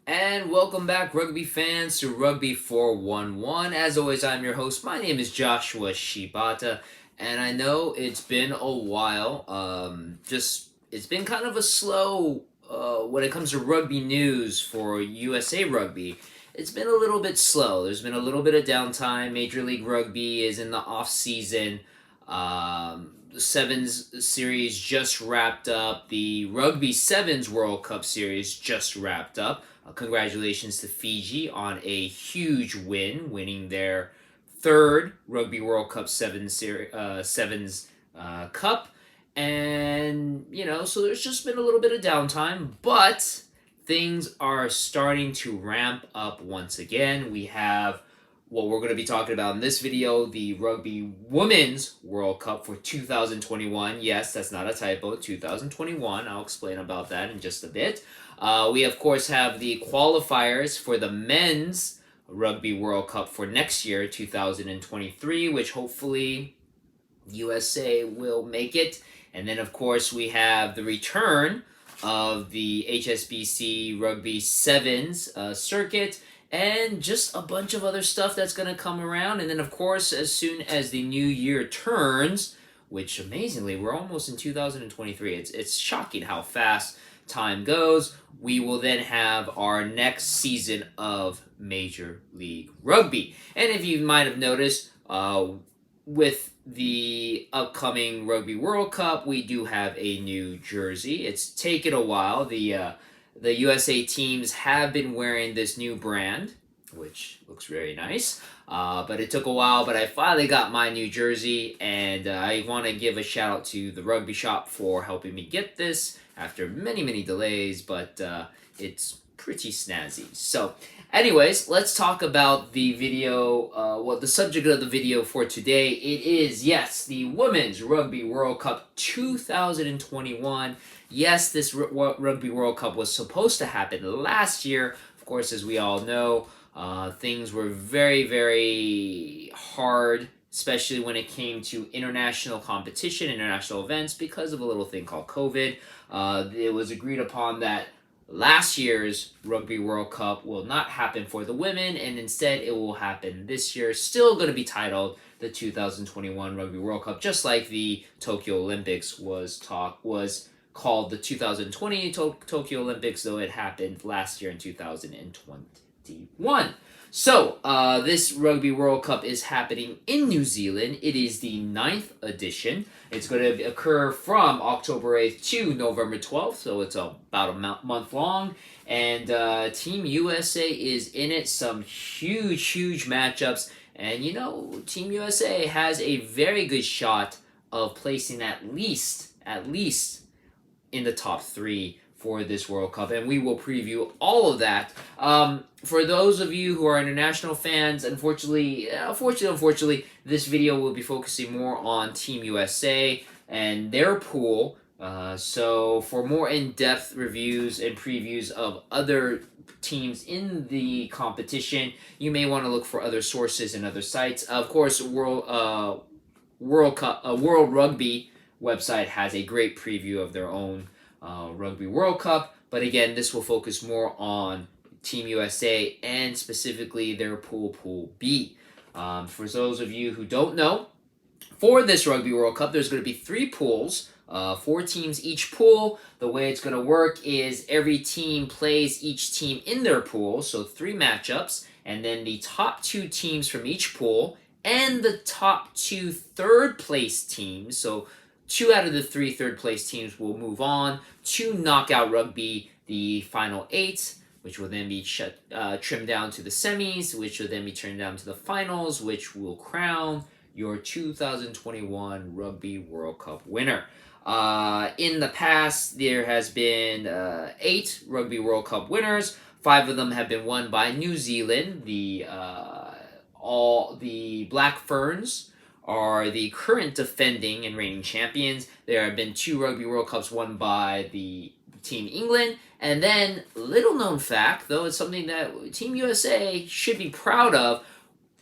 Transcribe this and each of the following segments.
And welcome back, rugby fans, to Rugby411. As always, I'm your host. My name is Joshua Shibata, and I know it's been a while. It's been kind of a slow when it comes to rugby news for USA Rugby. It's been a little bit slow. There's been a little bit of downtime. Major League Rugby is in the off season. The Sevens series just wrapped up. The Rugby Sevens World Cup series just wrapped up. Congratulations to Fiji on a huge win, winning their third Rugby World Cup Sevens Cup. And, so there's just been a little bit of downtime, but things are starting to ramp up once again. We have what we're going to be talking about in this video, the Rugby Women's World Cup for 2021. Yes, that's not a typo, 2021. I'll explain about that in just a bit. We, of course, have the qualifiers for the Men's Rugby World Cup for next year, 2023, which hopefully USA will make it. And then, of course, we have the return of the HSBC Rugby Sevens circuit, and just a bunch of other stuff that's going to come around. And then, of course, as soon as the new year turns, which amazingly, we're almost in 2023. It's shocking how fast time goes. We will then have our next season of Major League Rugby. And if you might have noticed, with the upcoming Rugby World Cup, we do have a new jersey. It's taken a while. The USA teams have been wearing this new brand, which looks very nice. But it took a while, but I finally got my new jersey, and I want to give a shout out to the Rugby Shop for helping me get this after many, many delays, but it's pretty snazzy. So, anyways, let's talk about the video, the subject of the video for today. It is, yes, the Women's Rugby World Cup 2021. Yes, this Rugby World Cup was supposed to happen last year. Of course, as we all know, things were very, very hard, especially when it came to international competition, international events, because of a little thing called COVID. It was agreed upon that last year's Rugby World Cup will not happen for the women, and instead it will happen this year. Still going to be titled the 2021 Rugby World Cup, just like the Tokyo Olympics was called the 2020 Tokyo Olympics, though it happened last year in 2021. So, this Rugby World Cup is happening in New Zealand. It is the 9th edition. It's going to occur from October 8th to November 12th, so it's about a month long. And Team USA is in it. Some huge, huge matchups. And, Team USA has a very good shot of placing at least in the top 3 for this World Cup, and we will preview all of that. For those of you who are international fans, unfortunately, this video will be focusing more on Team USA and their pool. So for more in-depth reviews and previews of other teams in the competition, you may want to look for other sources and other sites. Of course, World Rugby website has a great preview of their own Rugby World Cup, but again, this will focus more on Team USA and specifically their Pool B. For those of you who don't know, for this Rugby World Cup, there's going to be 3 pools, 4 teams each pool. The way it's going to work is every team plays each team in their pool, so 3 matchups, and then the top 2 teams from each pool and the top 2 third place teams, so 2 out of the 3 third place teams will move on to Knockout Rugby, the final 8, which will then be trimmed down to the semis, which will then be trimmed down to the finals, which will crown your 2021 Rugby World Cup winner. In the past, there has been 8 Rugby World Cup winners. 5 of them have been won by New Zealand. The Black Ferns are the current defending and reigning champions. There have been 2 Rugby World Cups won by the Team England. And then, little known fact, though it's something that Team USA should be proud of,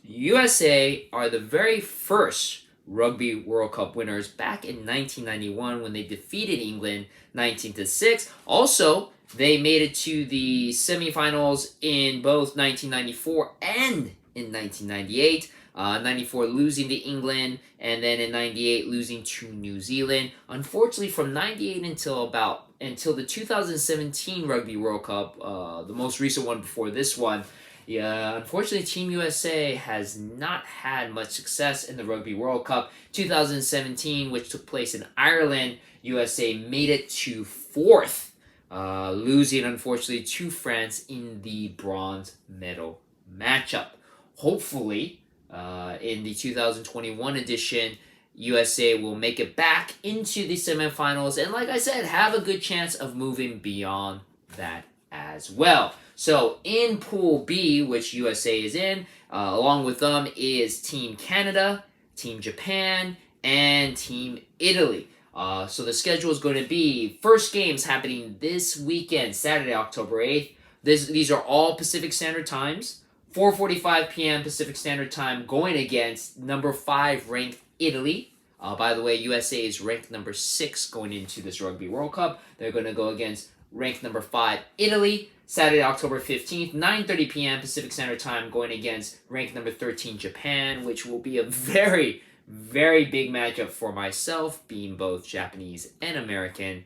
USA are the very first Rugby World Cup winners back in 1991 when they defeated England 19-6. Also, They made it to the semifinals in both 1994 and in 1998. 94 losing to England, and then in 98 losing to New Zealand. Unfortunately, from 98 until the 2017 Rugby World Cup, the most recent one before this one, yeah, unfortunately, Team USA has not had much success in the Rugby World Cup. 2017, which took place in Ireland, USA made it to fourth, losing unfortunately to France in the bronze medal matchup. Hopefully, in the 2021 edition, USA will make it back into the semifinals, and like I said, have a good chance of moving beyond that as well. So in Pool B, which USA is in, along with them is Team Canada, Team Japan, and Team Italy. So the schedule is going to be first games happening this weekend, Saturday, October 8th. These are all Pacific Standard Times. 4:45 p.m. Pacific Standard Time, going against number 5 ranked Italy. By the way, USA is ranked number 6 going into this Rugby World Cup. They're going to go against ranked number 5 Italy. Saturday, October 15th, 9:30 p.m. Pacific Standard Time, going against ranked number 13 Japan, which will be a very, very big matchup for myself, being both Japanese and American.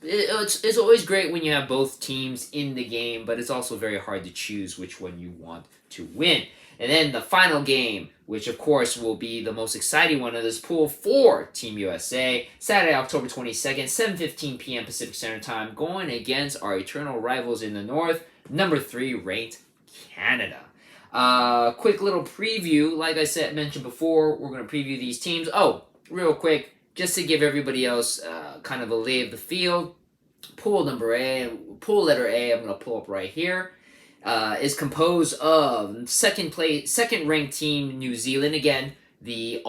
It's always great when you have both teams in the game, but it's also very hard to choose which one you want to win. And then the final game, which of course will be the most exciting one of this pool for Team USA, Saturday, October 22nd, 7:15 p.m. Pacific Standard Time, going against our eternal rivals in the north, number 3 ranked Canada. Quick little preview, like I mentioned before, we're going to preview these teams. Oh, real quick, just to give everybody else kind of a lay of the field, pool letter A, I'm going to pull up right here, is composed of second ranked team New Zealand. Again, the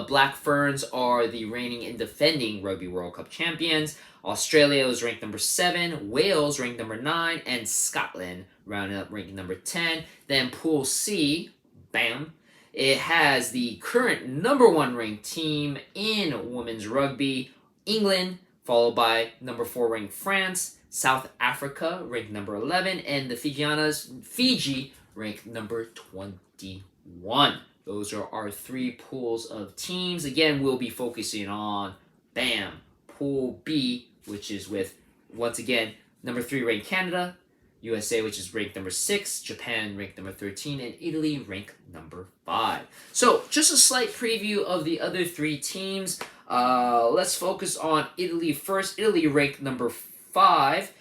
Black Ferns are the reigning and defending Rugby World Cup champions. Australia was ranked number 7, Wales ranked number 9, and Scotland rounded up ranked number 10. Then Pool C, bam, it has the current number 1 ranked team in women's rugby, England, followed by number 4 ranked France, South Africa ranked number 11, and the Fiji ranked number 21. Those are our 3 pools of teams. Again, we'll be focusing on, bam, Pool B, which is with, once again, number 3 ranked Canada, USA, which is ranked number 6, Japan ranked number 13, and Italy ranked number 5. So, just a slight preview of the other 3 teams. Let's focus on Italy first. Italy ranked number 5.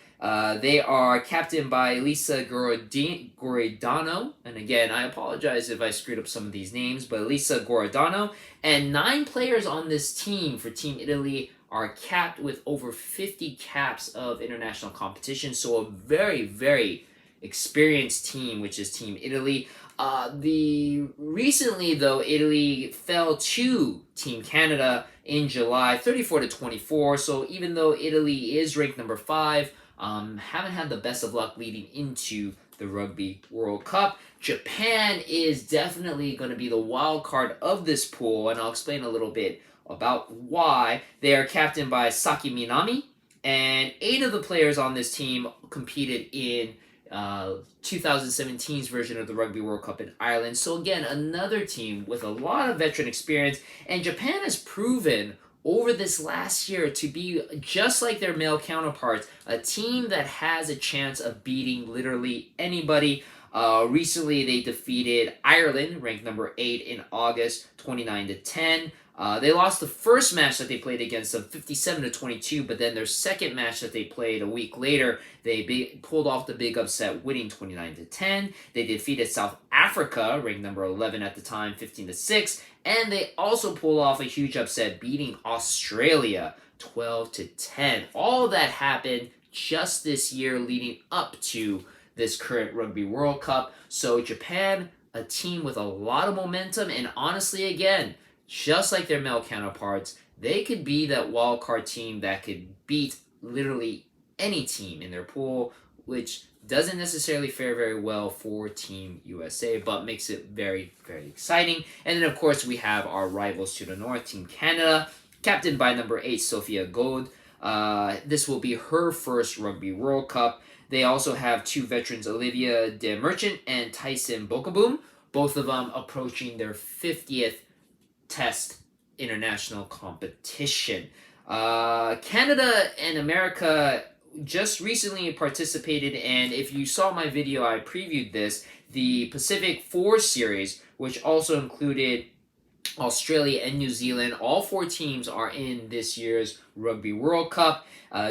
They are captained by Lisa Goridano. And again, I apologize if I screwed up some of these names, but Lisa Goridano. And 9 players on this team for Team Italy are capped with over 50 caps of international competition. So a very, very experienced team, which is Team Italy. Recently, though, Italy fell to Team Canada in July, 34-24. So even though Italy is ranked number 5, haven't had the best of luck leading into the Rugby World Cup. Japan is definitely going to be the wild card of this pool, and I'll explain a little bit about why. They are captained by Saki Minami, and 8 of the players on this team competed in 2017's version of the Rugby World Cup in Ireland. So again, another team with a lot of veteran experience, and Japan has proven over this last year to be, just like their male counterparts, a team that has a chance of beating literally anybody. Recently, they defeated Ireland, ranked number 8 in August, 29-10. They lost the first match that they played against them, 57-22, but then their second match that they played a week later, they pulled off the big upset, winning 29-10. They defeated South Africa, ranked number 11 at the time, 15-6, and they also pulled off a huge upset, beating Australia 12-10. All of that happened just this year leading up to this current Rugby World Cup. So Japan, a team with a lot of momentum, and honestly, again, just like their male counterparts, they could be that wild card team that could beat literally any team in their pool, which doesn't necessarily fare very well for Team USA, but makes it very, very exciting. And then, of course, we have our rivals to the north, Team Canada, captained by number 8, Sophia Gold. This will be her first Rugby World Cup. They also have two veterans, Olivia De Merchant and Tyson Bokaboom, both of them approaching their 50th Test international competition. Canada and America just recently participated, and if you saw my video, I previewed this, the Pacific 4 series, which also included Australia and New Zealand. All four teams are in this year's Rugby World Cup.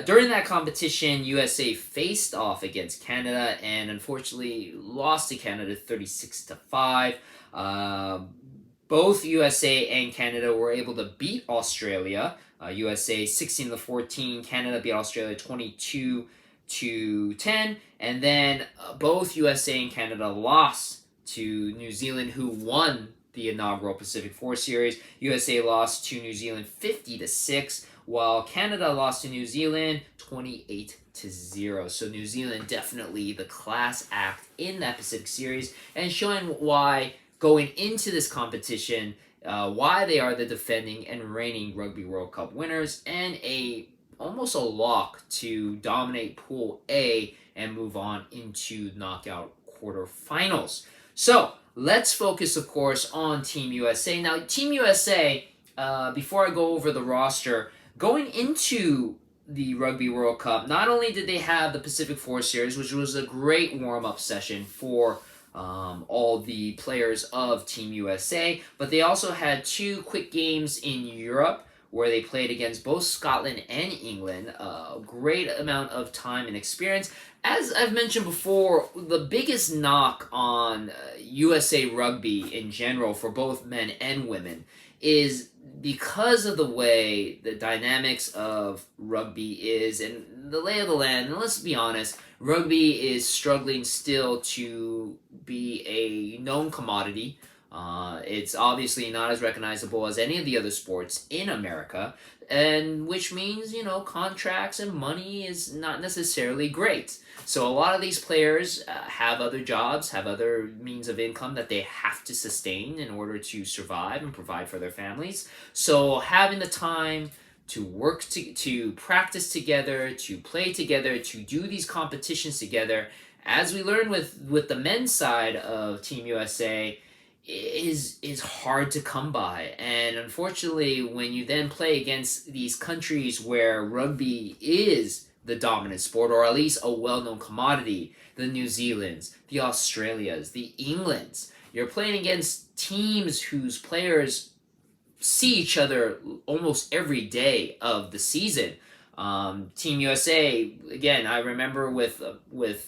During that competition, USA faced off against Canada and unfortunately lost to Canada 36-5. Both USA and Canada were able to beat Australia. USA 16-14. Canada beat Australia 22-10. And then both USA and Canada lost to New Zealand, who won the inaugural Pacific 4 series. USA lost to New Zealand 50-6, while Canada lost to New Zealand 28-0. So New Zealand definitely the class act in that Pacific series, and showing why going into this competition, why they are the defending and reigning Rugby World Cup winners, and almost a lock to dominate Pool A and move on into knockout quarterfinals. So let's focus, of course, on Team USA. Now, Team USA, before I go over the roster, going into the Rugby World Cup, not only did they have the Pacific 4 Series, which was a great warm-up session for all the players of Team USA, but they also had two quick games in Europe where they played against both Scotland and England. A great amount of time and experience. As I've mentioned before, the biggest knock on USA Rugby in general for both men and women is because of the way the dynamics of rugby is and the lay of the land. And let's be honest, rugby is struggling still to be a known commodity. It's obviously not as recognizable as any of the other sports in America, and which means, contracts and money is not necessarily great. So a lot of these players have other jobs, have other means of income that they have to sustain in order to survive and provide for their families. So having the time to work, to practice together, to play together, to do these competitions together, as we learned with the men's side of Team USA, is hard to come by. And unfortunately, when you then play against these countries where rugby is the dominant sport, or at least a well-known commodity, the New Zealands, the Australias, the Englands, you're playing against teams whose players see each other almost every day of the season. Team USA, again, I remember with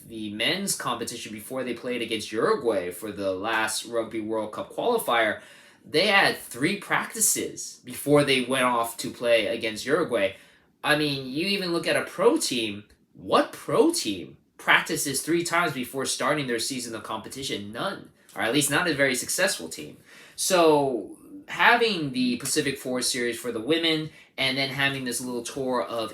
the men's competition before they played against Uruguay for the last Rugby World Cup qualifier, they had 3 practices before they went off to play against Uruguay. I mean, you even look at a pro team. What pro team practices 3 times before starting their season of competition? None, or at least not a very successful team. So having the Pacific 4 series for the women, and then having this little tour of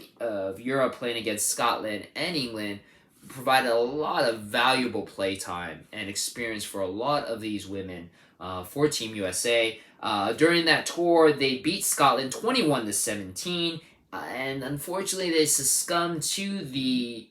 Europe playing against Scotland and England provided a lot of valuable play time and experience for a lot of these women for Team USA. During that tour, they beat Scotland 21-17, and unfortunately they succumbed to the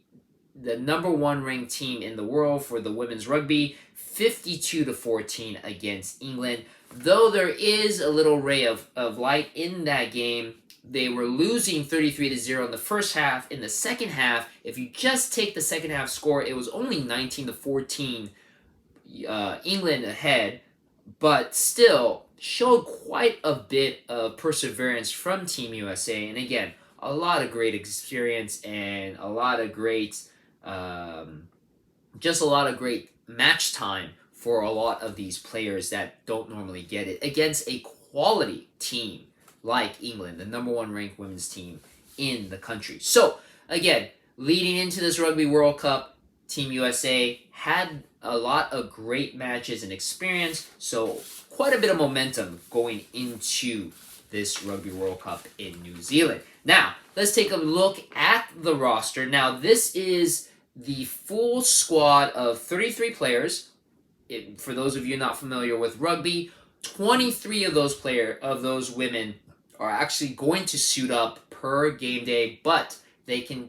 number 1 ranked team in the world for the women's rugby, 52-14 against England. Though there is a little ray of light in that game, they were losing 33-0 in the first half. In the second half, if you just take the second half score, it was only 19-14 England ahead, but still showed quite a bit of perseverance from Team USA. And again, a lot of great experience and a lot of great, just a lot of great match time for a lot of these players that don't normally get it against a quality team like England, the number 1 ranked women's team in the country. So, again, leading into this Rugby World Cup, Team USA had a lot of great matches and experience, so quite a bit of momentum going into this Rugby World Cup in New Zealand. Now, let's take a look at the roster. Now, this is the full squad of 33 players. For those of you not familiar with rugby, 23 of those women are actually going to suit up per game day, but they can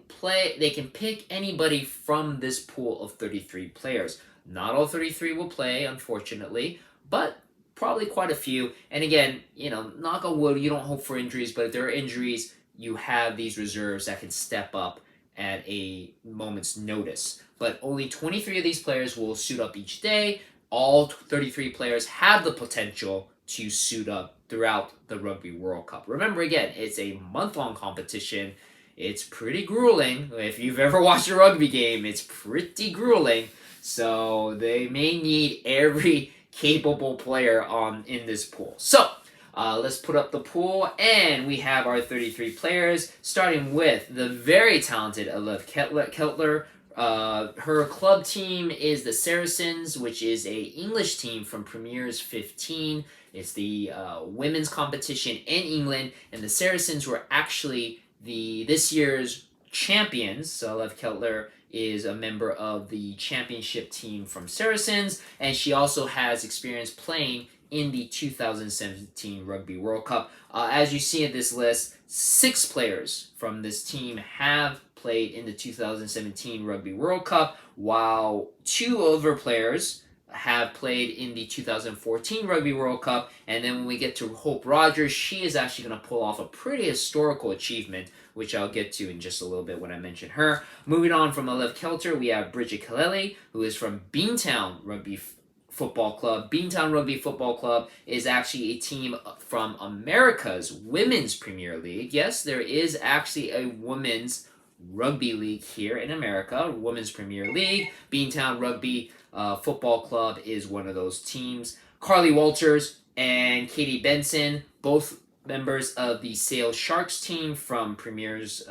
pick anybody from this pool of 33 players. Not all 33 will play, unfortunately, but probably quite a few. And again, knock on wood, you don't hope for injuries, but if there are injuries, you have these reserves that can step up at a moment's notice. But only 23 of these players will suit up each day. All 33 players have the potential to suit up throughout the Rugby World Cup. Remember, again, it's a month-long competition. It's pretty grueling. If you've ever watched a rugby game, it's pretty grueling. So they may need every capable player in this pool. So let's put up the pool, and we have our 33 players, starting with the very talented Alef Keltler. Her club team is the Saracens, which is a English team from Premier's 15. It's the women's competition in England, and the Saracens were actually this year's champions. So Alef Keltler is a member of the championship team from Saracens, and she also has experience playing in the 2017 Rugby World Cup. As you see in this list, 6 players from this team have played in the 2017 Rugby World Cup, while 2 other players have played in the 2014 Rugby World Cup. And then when we get to Hope Rogers, she is actually going to pull off a pretty historical achievement, which I'll get to in just a little bit when I mention her. Moving on from Alef Keltler, we have Bridget Kelly, who is from Beantown Rugby Football Club. Beantown Rugby Football Club is actually a team from America's Women's Premier League. Yes, there is actually a women's rugby league here in America, Women's Premier League. Beantown Rugby Football Club is one of those teams. Carly Walters and Katie Benson, both members of the Sale Sharks team from Premier's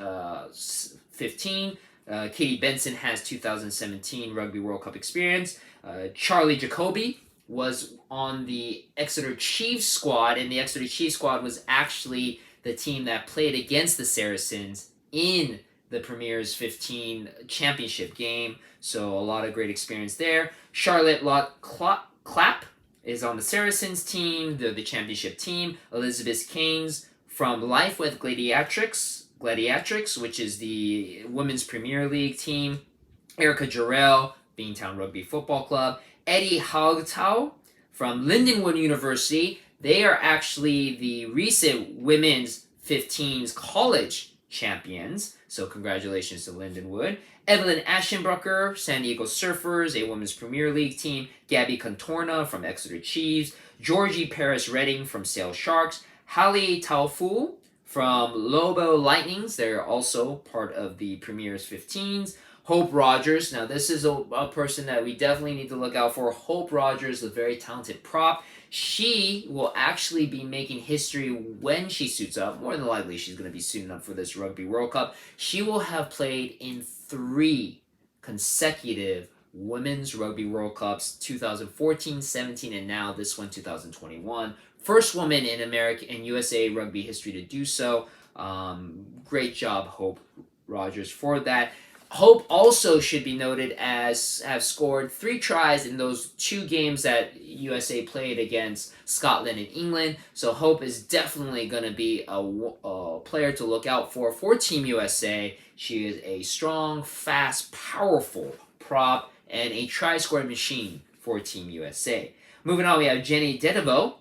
15. Katie Benson has 2017 Rugby World Cup experience. Charlie Jacoby was on the Exeter Chiefs squad, and the Exeter Chiefs squad was actually the team that played against the Saracens in the Premier's 15 championship game, so a lot of great experience there. Charlotte Lott Clapp is on the Saracens team, the championship team. Elizabeth Keynes from Life with Gladiatrix, which is the Women's Premier League team. Erica Jarrell, Beantown Rugby Football Club. Eddie Haugtau from Lindenwood University. They are actually the recent Women's 15s college champions, so congratulations to Lindenwood. Evelyn Aschenbrucker, San Diego Surfers, a Women's Premier League team. Gabby Contorna from Exeter Chiefs. Georgie Paris Redding from Sale Sharks. Hallie Taufu from Lobo Lightnings. They're also part of the Premier's 15s. Hope Rogers. Now, this is a person that we definitely need to look out for. Hope Rogers, a very talented prop. She will actually be making history when she suits up. More than likely, she's going to be suiting up for this Rugby World Cup. She will have played in 3 consecutive Women's Rugby World Cups, 2014, 17, and now this one, 2021. First woman in American and USA rugby history to do so. Great job, Hope Rogers, for that. Hope also should be noted as have scored 3 tries in those 2 games that USA played against Scotland and England. So Hope is definitely going to be a player to look out for Team USA. She is a strong, fast, powerful prop and a try-scoring machine for Team USA. Moving on, we have Jenny Dedivo,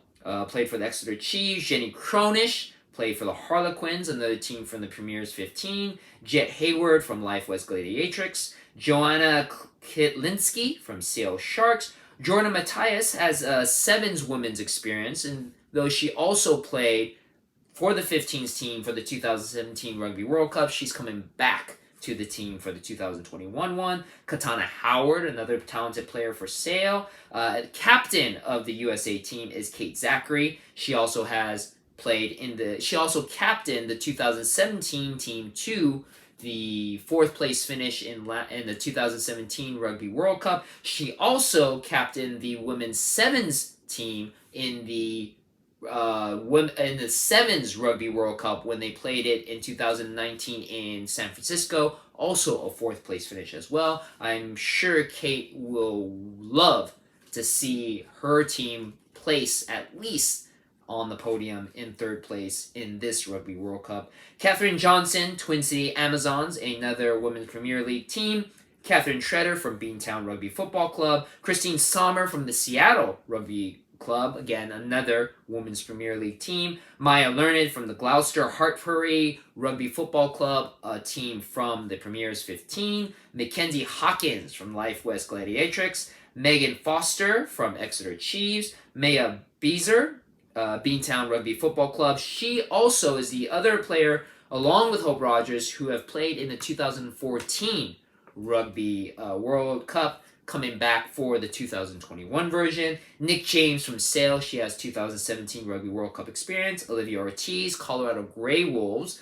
played for the Exeter Chiefs. Jenny Cronish played for the Harlequins, another team from the Premier's 15. Jet Hayward from Life West Gladiatrix. Joanna Kitlinski from Sale Sharks. Jordan Matthias has a Sevens women's experience, and though she also played for the 15s team for the 2017 Rugby World Cup, she's coming back to the team for the 2021 one. Katana Howard, another talented player for Sale. Captain of the USA team is Kate Zachary. She also captained the 2017 team to the 4th place finish in the 2017 Rugby World Cup. She also captained the women's sevens team in the Sevens Rugby World Cup when they played it in 2019 in San Francisco. Also a 4th place finish as well. I'm sure Kate will love to see her team place at least on the podium in third place in this Rugby World Cup. Catherine Johnson, Twin City Amazons, another Women's Premier League team. Catherine Shredder from Beantown Rugby Football Club. Christine Sommer from the Seattle Rugby Club, again, another Women's Premier League team. Maya Learned from the Gloucester Hartpury Rugby Football Club, a team from the Premier's 15. Mackenzie Hawkins from Life West Gladiatrix. Megan Foster from Exeter Chiefs. Maya Beezer, Beantown Rugby Football Club. She also is the other player, along with Hope Rogers, who have played in the 2014 Rugby World Cup, coming back for the 2021 version. Nick James from Sale, she has 2017 Rugby World Cup experience. Olivia Ortiz, Colorado Grey Wolves,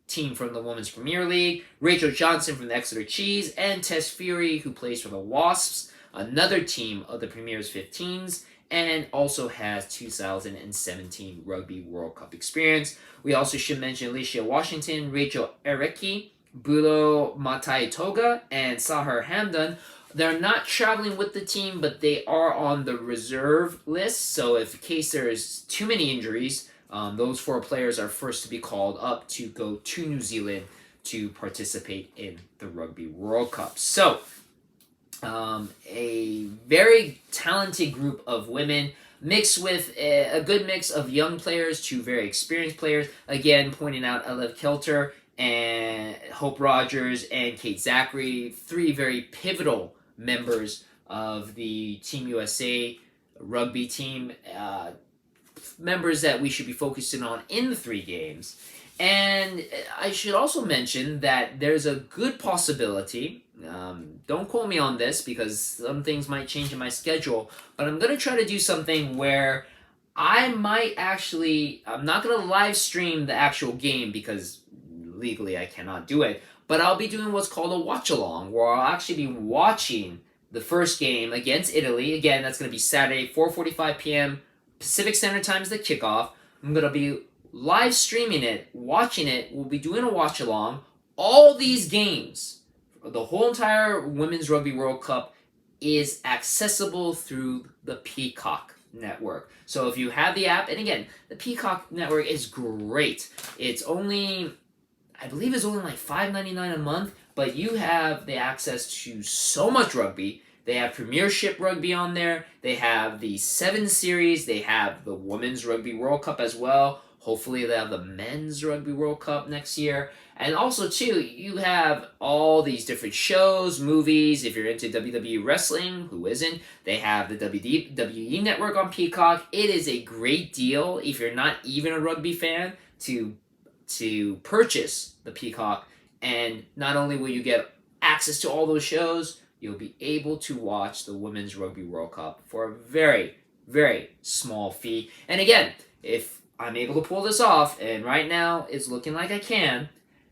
team from the Women's Premier League. Rachel Johnson from the Exeter Chiefs, and Tess Fury, who plays for the Wasps, another team of the Premier's 15s, and also has 2017 Rugby World Cup experience. We also should mention Alicia Washington, Rachel Erecki, Bulo Matai Toga, and Sahar Hamdan. They're not traveling with the team, but they are on the reserve list. So if in case there's too many injuries, those 4 players are first to be called up to go to New Zealand to participate in the Rugby World Cup. So a very talented group of women mixed with a good mix of young players to very experienced players. Again, pointing out Elev Kelter and Hope Rogers and Kate Zachary, 3 very pivotal members of the Team USA rugby team, members that we should be focusing on in the 3 games. And I should also mention that there's a good possibility, don't quote me on this because some things might change in my schedule, but I'm going to try to do something where I might actually, I'm not going to live stream the actual game because legally I cannot do it, but I'll be doing what's called a watch-along, where I'll actually be watching the first game against Italy. Again, that's going to be Saturday, 4:45 p.m. Pacific Standard Time is the kickoff. I'm going to be live streaming it, watching it. We'll be doing a watch-along. All these games, the whole entire Women's Rugby World Cup, is accessible through the Peacock Network. So if you have the app, and again, the Peacock Network is great. It's only, I believe it's only like $5.99 a month, but you have the access to so much rugby. They have Premiership Rugby on there. They have the 7 series. They have the Women's Rugby World Cup as well. Hopefully they'll have the Men's Rugby World Cup next year. And also, too, you have all these different shows, movies. If you're into WWE wrestling, who isn't? They have the WWE Network on Peacock. It is a great deal if you're not even a rugby fan to purchase the Peacock. And not only will you get access to all those shows, you'll be able to watch the Women's Rugby World Cup for a very, very small fee. And again, if I'm able to pull this off, and right now it's looking like I can,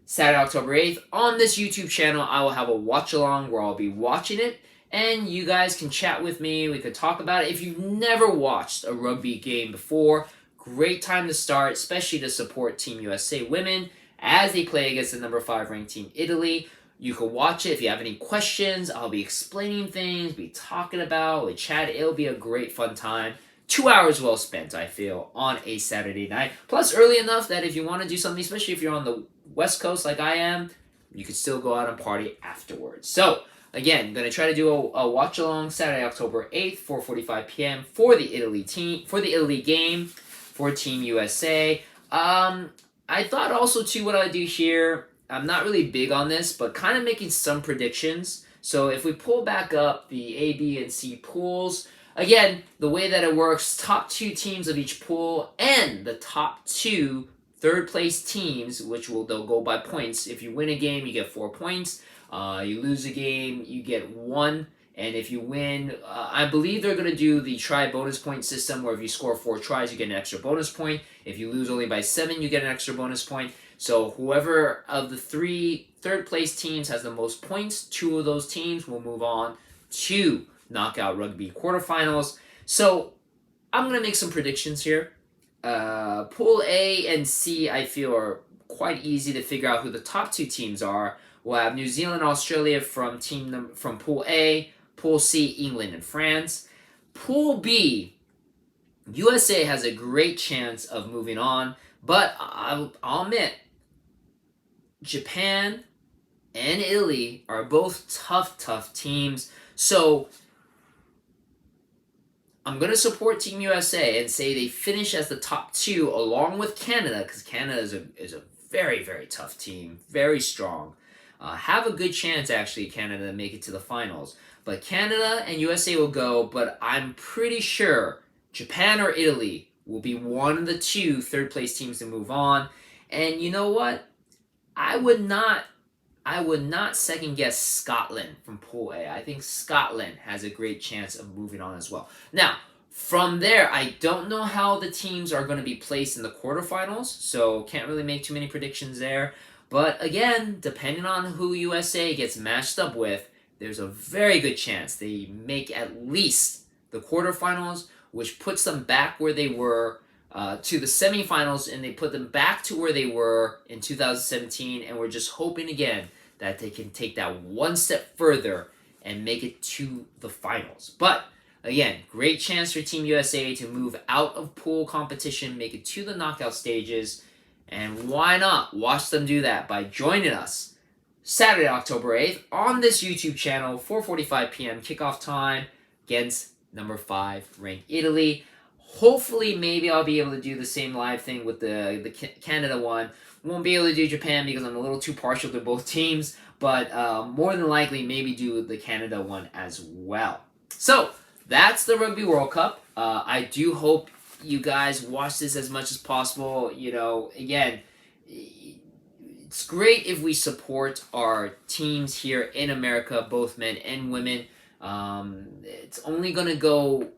Saturday, October 8th, on this YouTube channel, I will have a watch-along where I'll be watching it, and you guys can chat with me. We could talk about it. If you've never watched a rugby game before, great time to start, especially to support Team USA Women as they play against the number 5 ranked team, Italy. You can watch it. If you have any questions, I'll be explaining things, be talking about, we chat. It'll be a great fun time. 2 hours well spent, I feel, on a Saturday night. Plus, early enough that if you want to do something, especially if you're on the West Coast like I am, you could still go out and party afterwards. So, again, I'm going to try to do a watch-along Saturday, October 8th, 4:45 p.m. for the Italy game, for Team USA. I thought also, too, what I'd do here, I'm not really big on this, but kind of making some predictions. So if we pull back up the A, B, and C pools, again, the way that it works, top 2 teams of each pool and the top 2 third-place teams, they'll go by points. If you win a game, you get 4 points. You lose a game, you get 1. And if you win, I believe they're going to do the try bonus point system, where if you score 4 tries, you get an extra bonus point. If you lose only by 7, you get an extra bonus point. So whoever of the 3 third-place teams has the most points, 2 of those teams will move on to Knockout Rugby quarterfinals. So I'm going to make some predictions here. Pool A and C, I feel, are quite easy to figure out who the top 2 teams are. We'll have New Zealand, Australia from Pool A. Pool C, England and France. Pool B, USA has a great chance of moving on, but I'll admit, Japan and Italy are both tough teams. So I'm going to support Team USA and say they finish as the top two along with Canada, because Canada is a very tough team, very strong. Have a good chance, actually, Canada, to make it to the finals. But Canada and USA will go, but I'm pretty sure Japan or Italy will be one of the two third place teams to move on. And you know what? I would not second guess Scotland from Pool A. I think Scotland has a great chance of moving on as well. Now, from there, I don't know how the teams are going to be placed in the quarterfinals, so can't really make too many predictions there. But again, depending on who USA gets matched up with, there's a very good chance they make at least the quarterfinals, which puts them back where they were to the semifinals, and they put them back to where they were in 2017, and we're just hoping again that they can take that one step further and make it to the finals. But again, great chance for Team USA to move out of pool competition, make it to the knockout stages, and why not watch them do that by joining us Saturday, October 8th on this YouTube channel, 4:45 p.m. kickoff time against number 5 ranked Italy. Hopefully, maybe I'll be able to do the same live thing with the Canada one. Won't be able to do Japan because I'm a little too partial to both teams, but more than likely, maybe do the Canada one as well. So, that's the Rugby World Cup. I do hope you guys watch this as much as possible. You know, again, it's great if we support our teams here in America, both men and women. It's only going to grow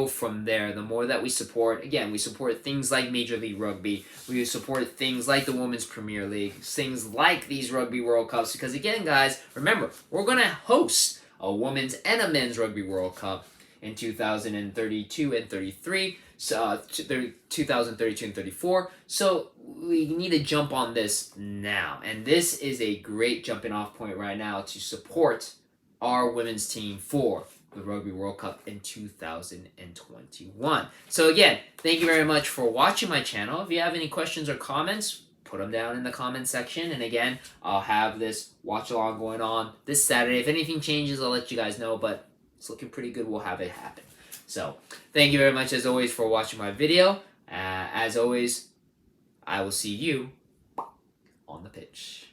from there the more that we support. Again, we support things like Major League Rugby. We support things like the Women's Premier League, things like these Rugby World Cups. Because again, guys, remember, we're going to host a Women's and a Men's Rugby World Cup in 2032 and 33, 2032 and 34. So we need to jump on this now. And this is a great jumping off point right now to support our women's team for the Rugby World Cup in 2021. So again, thank you very much for watching my channel. If you have any questions or comments, put them down in the comment section. And again, I'll have this watch along going on this Saturday. If anything changes, I'll let you guys know, but it's looking pretty good. We'll have it happen. So thank you very much as always for watching my video. As always, I will see you on the pitch.